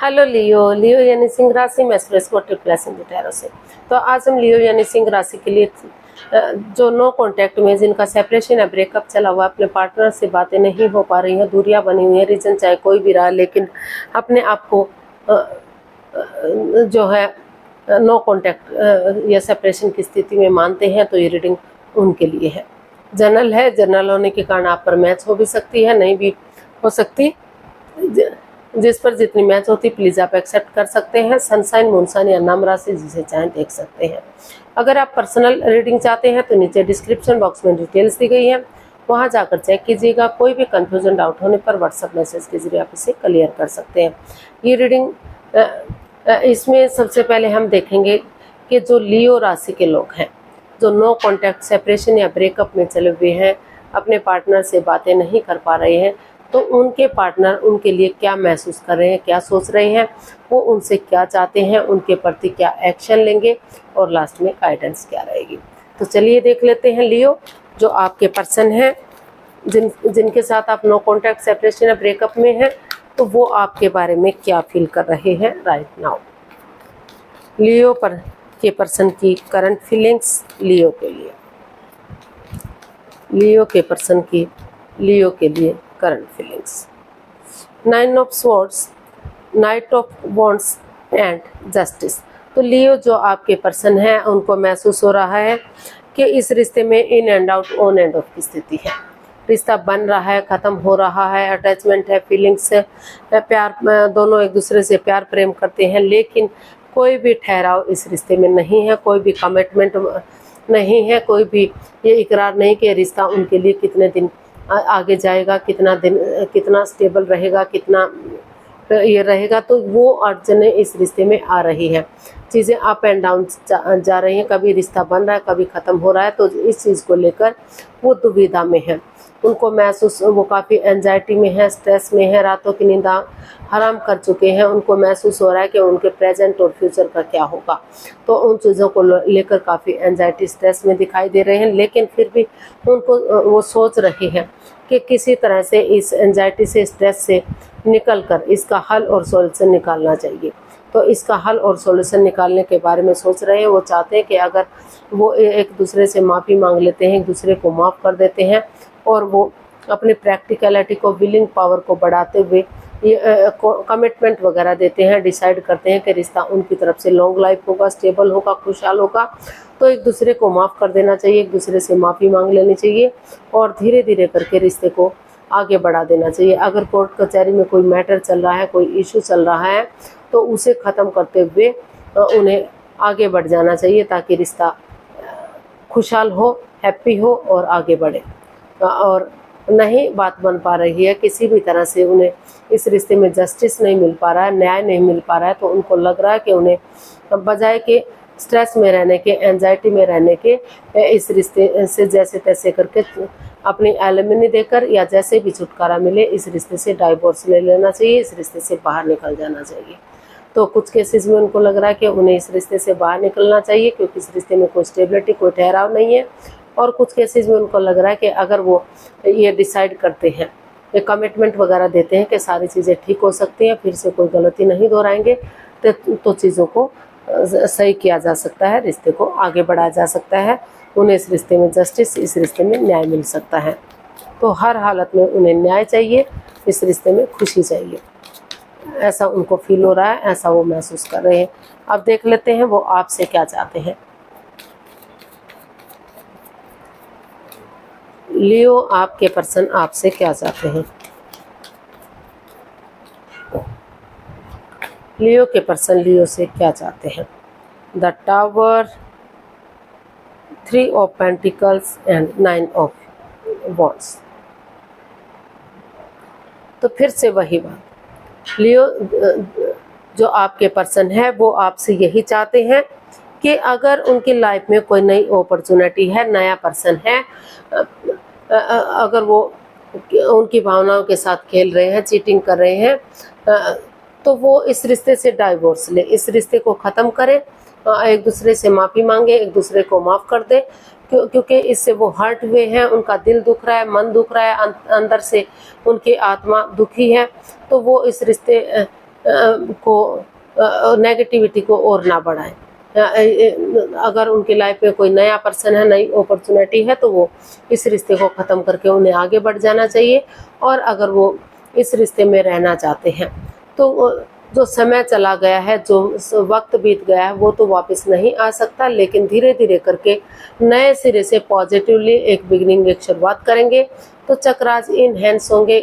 Hello लियो। लियो यानी सिंह राशि में टैरो से। तो आज हम लियो यानी सिंह राशि के लिए जो नो कांटेक्ट में, जिनका सेपरेशन या ब्रेकअप चला हुआ, अपने पार्टनर से बातें नहीं हो पा रही हैं, दूरियां बनी हुई हैं, रीजन चाहे कोई भी रहा, लेकिन अपने आप को जो है नो कांटेक्ट या सेपरेशन की स्थिति में मानते हैं, तो ये रीडिंग उनके लिए है। जनरल है, जनरल होने के कारण आप पर मैच हो भी सकती है, नहीं भी हो सकती। जिस पर जितनी मैच होती प्लीज आप एक्सेप्ट कर सकते हैं। सनसाइन, मूनसाइन या नाम राशि जिसे चाहें देख सकते हैं। अगर आप पर्सनल रीडिंग चाहते हैं तो नीचे डिस्क्रिप्शन बॉक्स में डिटेल्स दी गई है, वहां जाकर चेक कीजिएगा। कोई भी कंफ्यूजन, डाउट होने पर व्हाट्सएप मैसेज के जरिए आप इसे क्लियर कर सकते हैं। ये रीडिंग इसमें सबसे पहले हम देखेंगे कि जो लियो राशि के लोग हैं, जो नो कॉन्टैक्ट, सेपरेशन या ब्रेकअप में चले हुए हैं, अपने पार्टनर से बातें नहीं कर पा रहे हैं, तो उनके पार्टनर उनके लिए क्या महसूस कर रहे हैं, क्या सोच रहे हैं, वो उनसे क्या चाहते हैं, उनके प्रति क्या एक्शन लेंगे और लास्ट में गाइडेंस क्या रहेगी। तो चलिए देख लेते हैं लियो, जो आपके पर्सन हैं, जिनके साथ आप नो कॉन्टैक्ट, सेपरेशन या ब्रेकअप में हैं, तो वो आपके बारे में क्या फील कर रहे हैं राइट नाउ। लियो पर के पर्सन की करंट फीलिंग्स लियो के लिए, लियो के पर्सन की लियो के लिए current feelings. 9 of swords, night of wands and justice. तो लियो जो आपके पर्सन हैं, उनको महसूस हो रहा है कि इस रिश्ते में in and out, on end of की स्थिति है। रिश्ता बन रहा है, ख़त्म हो रहा है, अटैचमेंट है, फीलिंग्स है, प्यार, दोनों एक दूसरे से प्यार प्रेम करते हैं, लेकिन कोई भी ठहराव इस रिश्ते में नहीं है, कोई भी कमिटमेंट नहीं है, कोई भी ये इकरार नहीं कि रिश्ता उनके लिए कितने दिन आगे जाएगा, कितना दिन, कितना स्टेबल रहेगा, कितना ये रहेगा। तो वो अड़चनें इस रिश्ते में आ रही है, चीज़ें अप एंड डाउन जा रही हैं, कभी रिश्ता बन रहा है, कभी ख़त्म हो रहा है। तो इस चीज़ को लेकर वो दुविधा में है, उनको महसूस, वो काफ़ी एंजाइटी में है, स्ट्रेस में है, रातों की नींद हराम कर चुके हैं। उनको महसूस हो रहा है कि उनके प्रेजेंट और फ्यूचर का क्या होगा, तो उन चीज़ों को लेकर काफ़ी एंजाइटी, स्ट्रेस में दिखाई दे रहे हैं। लेकिन फिर भी उनको वो सोच रहे हैं कि किसी तरह से इस एंजाइटी से, स्ट्रेस से निकल कर इसका हल और सॉल्यूशन निकालना चाहिए। तो इसका हल और सॉल्यूशन निकालने के बारे में सोच रहे हैं। वो चाहते हैं कि अगर वो एक दूसरे से माफ़ी मांग लेते हैं, एक दूसरे को माफ़ कर देते हैं, और वो अपनी प्रैक्टिकलिटी को, विलिंग पावर को बढ़ाते हुए ये कमिटमेंट वगैरह देते हैं, डिसाइड करते हैं कि रिश्ता उनकी तरफ से लॉन्ग लाइफ होगा, स्टेबल होगा, खुशहाल होगा, तो एक दूसरे को माफ़ कर देना चाहिए, एक दूसरे से माफ़ी मांग लेनी चाहिए और धीरे धीरे करके रिश्ते को आगे बढ़ा देना चाहिए। अगर कोर्ट कचहरी में कोई मैटर चल रहा है, कोई इशू चल रहा है, तो उसे ख़त्म करते हुए उन्हें आगे बढ़ जाना चाहिए, ताकि रिश्ता खुशहाल हो, हैप्पी हो और आगे बढ़े। और नहीं बात बन पा रही है, किसी भी तरह से उन्हें इस रिश्ते में जस्टिस नहीं मिल पा रहा है, न्याय नहीं मिल पा रहा है, तो उनको लग रहा है कि उन्हें बजाय के स्ट्रेस में रहने के, एंजाइटी में रहने के, इस रिश्ते से जैसे तैसे करके अपनी एलिमनी देकर या जैसे भी छुटकारा मिले, इस रिश्ते से डाइवोर्स ले लेना चाहिए, इस रिश्ते से बाहर निकल जाना चाहिए। तो कुछ केसेस में उनको लग रहा है कि उन्हें इस रिश्ते से बाहर निकलना चाहिए, क्योंकि इस रिश्ते में कोई स्टेबिलिटी, कोई ठहराव नहीं है। और कुछ केसेस में उनको लग रहा है कि अगर वो ये डिसाइड करते हैं, ये कमिटमेंट वगैरह देते हैं कि सारी चीज़ें ठीक हो सकती हैं, फिर से कोई गलती नहीं दोहराएंगे, तो चीज़ों को सही किया जा सकता है, रिश्ते को आगे बढ़ाया जा सकता है, उन्हें इस रिश्ते में जस्टिस, इस रिश्ते में न्याय मिल सकता है। तो हर हालत में उन्हें न्याय चाहिए, इस रिश्ते में खुशी चाहिए, ऐसा उनको फील हो रहा है, ऐसा वो महसूस कर रहे हैं। अब देख लेते हैं वो आपसे क्या चाहते हैं। लियो, आपके पर्सन आपसे क्या चाहते हैं। लियो के पर्सन लियो से क्या चाहते हैं। The tower, 3 of pentacles and 9 of wands. तो फिर से वही बात, लियो जो आपके पर्सन है, वो आपसे यही चाहते हैं कि अगर उनकी लाइफ में कोई नई अपॉर्चुनिटी है, नया पर्सन है, अगर वो उनकी भावनाओं के साथ खेल रहे हैं, चीटिंग कर रहे हैं, तो वो इस रिश्ते से डाइवोर्स ले, इस रिश्ते को ख़त्म करें, एक दूसरे से माफ़ी मांगे, एक दूसरे को माफ़ कर दे, क्योंकि इससे वो हर्ट हुए हैं, उनका दिल दुख रहा है, मन दुख रहा है, अंदर से उनकी आत्मा दुखी है। तो वो इस रिश्ते को नेगेटिविटी को और ना बढ़ाएं। अगर उनकी लाइफ में कोई नया पर्सन है, नई अपॉर्चुनिटी है, तो वो इस रिश्ते को ख़त्म करके उन्हें आगे बढ़ जाना चाहिए। और अगर वो इस रिश्ते में रहना चाहते हैं तो जो समय चला गया है, जो वक्त बीत गया है, वो तो वापस नहीं आ सकता, लेकिन धीरे धीरे करके नए सिरे से पॉजिटिवली एक बिगिनिंग, एक शुरुआत करेंगे तो चक्रास इनहेंस होंगे।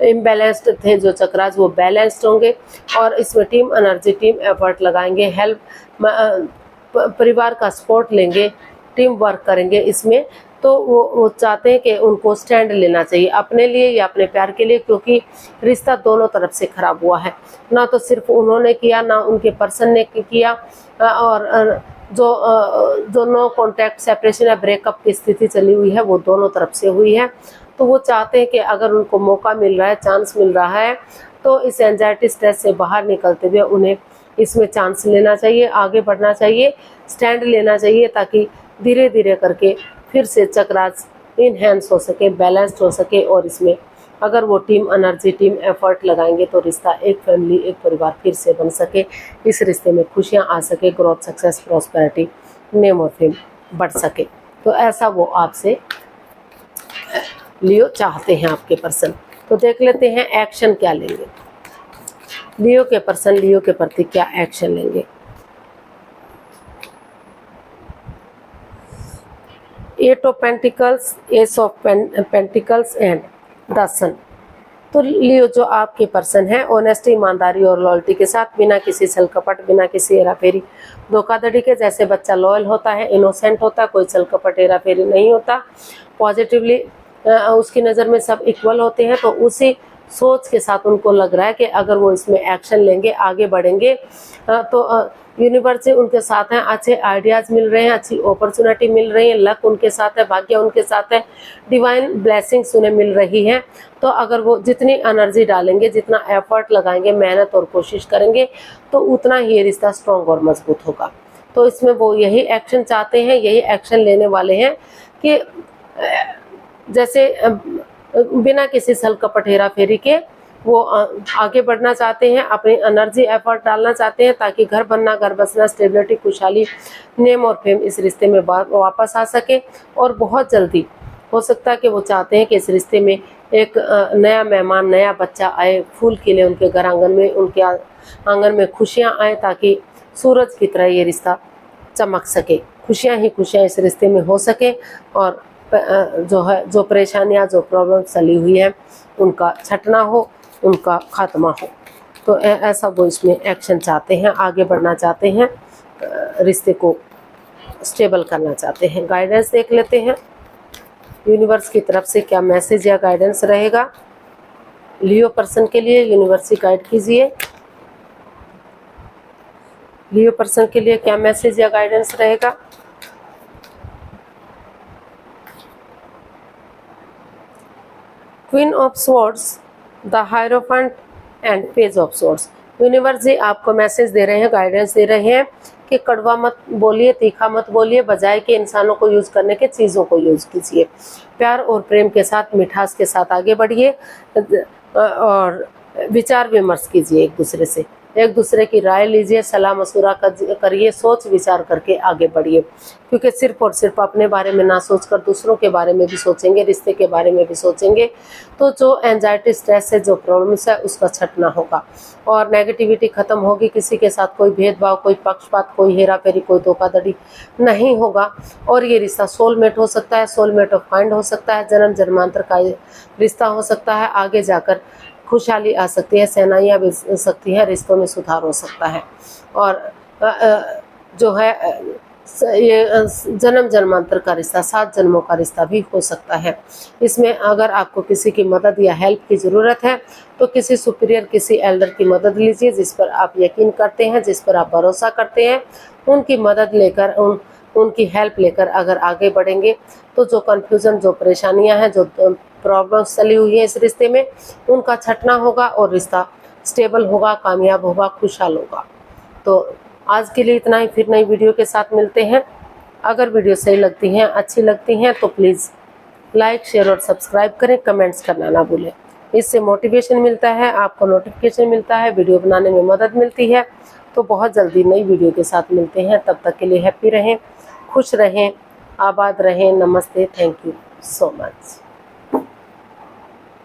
इम्बैलेंस्ड थे जो चक्रास, वो बैलेंस्ड होंगे। और इसमें टीम एनर्जी, टीम एफर्ट लगाएंगे, हेल्प, परिवार का सपोर्ट लेंगे, टीम वर्क करेंगे इसमें। तो वो चाहते हैं कि उनको स्टैंड लेना चाहिए अपने लिए या अपने प्यार के लिए, क्योंकि रिश्ता दोनों तरफ से खराब हुआ है। ना तो सिर्फ उन्होंने किया, ना उनके पर्सन ने किया। और जो नो कॉन्टैक्ट, सेपरेशन या ब्रेकअप की स्थिति चली हुई है, वो दोनों तरफ से हुई है। तो वो चाहते हैं कि अगर उनको मौका मिल रहा है, चांस मिल रहा है, तो इस एंजाइटी, स्ट्रेस से बाहर निकलते हुए उन्हें इसमें चांस लेना चाहिए, आगे बढ़ना चाहिए, स्टैंड लेना चाहिए, ताकि धीरे धीरे करके फिर से चक्रास इनहेंस हो सके, बैलेंस्ड हो सके। और इसमें अगर वो टीम एनर्जी, टीम एफर्ट लगाएंगे तो रिश्ता एक फैमिली, एक परिवार फिर से बन सके, इस रिश्ते में खुशियाँ आ सके, ग्रोथ, सक्सेस, प्रॉस्पेरिटी, नेम और फेम बढ़ सके। तो ऐसा वो आपसे लियो चाहते हैं, आपके पर्सन। तो देख लेते हैं एक्शन क्या लेंगे लियो के पर्सन, लियो के प्रति क्या एक्शन लेंगे। Eight of pentacles, ace of pentacles and the sun. तो लियो जो आपके पर्सन है, ऑनेस्टी, ईमानदारी और लॉयल्टी के साथ, बिना किसी छल कपट, बिना किसी हेराफेरी, धोखाधड़ी के। जैसे बच्चा लॉयल होता है, इनोसेंट होता है, कोई छल कपट, हेराफेरी नहीं होता, पॉजिटिवली उसकी नज़र में सब इक्वल होते हैं। तो उसी सोच के साथ उनको लग रहा है कि अगर वो इसमें एक्शन लेंगे, आगे बढ़ेंगे, तो यूनिवर्स से उनके साथ हैं, अच्छे आइडियाज़ मिल रहे हैं, अच्छी अपॉर्चुनिटी मिल रही है, लक उनके साथ है, भाग्य उनके साथ है, डिवाइन ब्लेसिंग्स उन्हें मिल रही हैं। तो अगर वो जितनी एनर्जी डालेंगे, जितना एफर्ट लगाएंगे, मेहनत और कोशिश करेंगे, तो उतना ही ये रिश्ता स्ट्रॉन्ग और मजबूत होगा। तो इसमें वो यही एक्शन चाहते हैं, यही एक्शन लेने वाले हैं कि जैसे बिना किसी छल कपट, हेरा फेरी के वो आगे बढ़ना चाहते हैं, अपनी एनर्जी, एफर्ट डालना चाहते हैं, ताकि घर बनना, घर बसना, स्टेबिलिटी, खुशहाली, नेम और फेम इस रिश्ते में वापस आ सके। और बहुत जल्दी हो सकता है कि वो चाहते हैं कि इस रिश्ते में एक नया मेहमान, नया बच्चा आए, फूल खिले उनके घर आंगन में, उनके आंगन में खुशियाँ आए, ताकि सूरज की तरह ये रिश्ता चमक सके, खुशियाँ ही खुशियाँ इस रिश्ते में हो सके। और जो परेशानियाँ, जो प्रॉब्लम चली हुई है, उनका छटना हो, उनका खात्मा हो। तो ऐसा वो इसमें एक्शन चाहते हैं, आगे बढ़ना चाहते हैं, रिश्ते को स्टेबल करना चाहते हैं। गाइडेंस देख लेते हैं यूनिवर्स की तरफ से क्या मैसेज या गाइडेंस रहेगा लियो पर्सन के लिए। यूनिवर्स ही गाइड कीजिए, लियो पर्सन के लिए क्या मैसेज या गाइडेंस रहेगा। Queen of swords, the hierophant and page of swords. Universe ji आपको मैसेज दे रहे हैं, गाइडेंस दे रहे हैं कि कड़वा मत बोलिए, तीखा मत बोलिए, बजाय के इंसानों को यूज करने के चीज़ों को यूज कीजिए। प्यार और प्रेम के साथ, मिठास के साथ आगे बढ़िए और विचार विमर्श कीजिए, एक दूसरे की राय लीजिए, सलाह मशुरा करिए, सोच विचार करके आगे बढ़िए। क्योंकि सिर्फ और सिर्फ अपने बारे में ना सोचकर दूसरों के बारे में भी सोचेंगे, रिश्ते के बारे में भी सोचेंगे, तो जो एंजाइटी, स्ट्रेस है, जो प्रॉब्लम्स है, उसका छटना होगा और नेगेटिविटी खत्म होगी। किसी के साथ कोई भेदभाव, कोई पक्षपात, कोई हेरा फेरी, कोई धोखाधड़ी नहीं होगा। और ये रिश्ता सोलमेट हो सकता है, सोलमेट ऑफ काइंड हो सकता है, जन्म जन्मांतर का रिश्ता हो सकता है। आगे जाकर खुशहाली आ सकती है, सेनाइयाँ भी सकती हैं, रिश्तों में सुधार हो सकता है। और जो है ये जन्म जन्मांतर का रिश्ता, 7 जन्मों का रिश्ता भी हो सकता है। इसमें अगर आपको किसी की मदद या हेल्प की ज़रूरत है तो किसी सुपीरियर, किसी एल्डर की मदद लीजिए, जिस पर आप यकीन करते हैं, जिस पर आप भरोसा करते हैं। उनकी मदद लेकर, उनकी हेल्प लेकर अगर आगे बढ़ेंगे तो जो कन्फ्यूज़न, जो परेशानियां हैं, जो प्रॉब्लम्स चली हुई है इस रिश्ते में, उनका छटना होगा और रिश्ता स्टेबल होगा, कामयाब होगा, खुशहाल होगा। तो आज के लिए इतना ही, फिर नई वीडियो के साथ मिलते हैं। अगर वीडियो सही लगती हैं, अच्छी लगती हैं तो प्लीज़ लाइक, शेयर और सब्सक्राइब करें, कमेंट्स करना ना भूलें। इससे मोटिवेशन मिलता है, आपको नोटिफिकेशन मिलता है, वीडियो बनाने में मदद मिलती है। तो बहुत जल्दी नई वीडियो के साथ मिलते हैं, तब तक के लिए हैप्पी रहें, खुश रहें, आबाद रहें। नमस्ते, थैंक यू सो मच।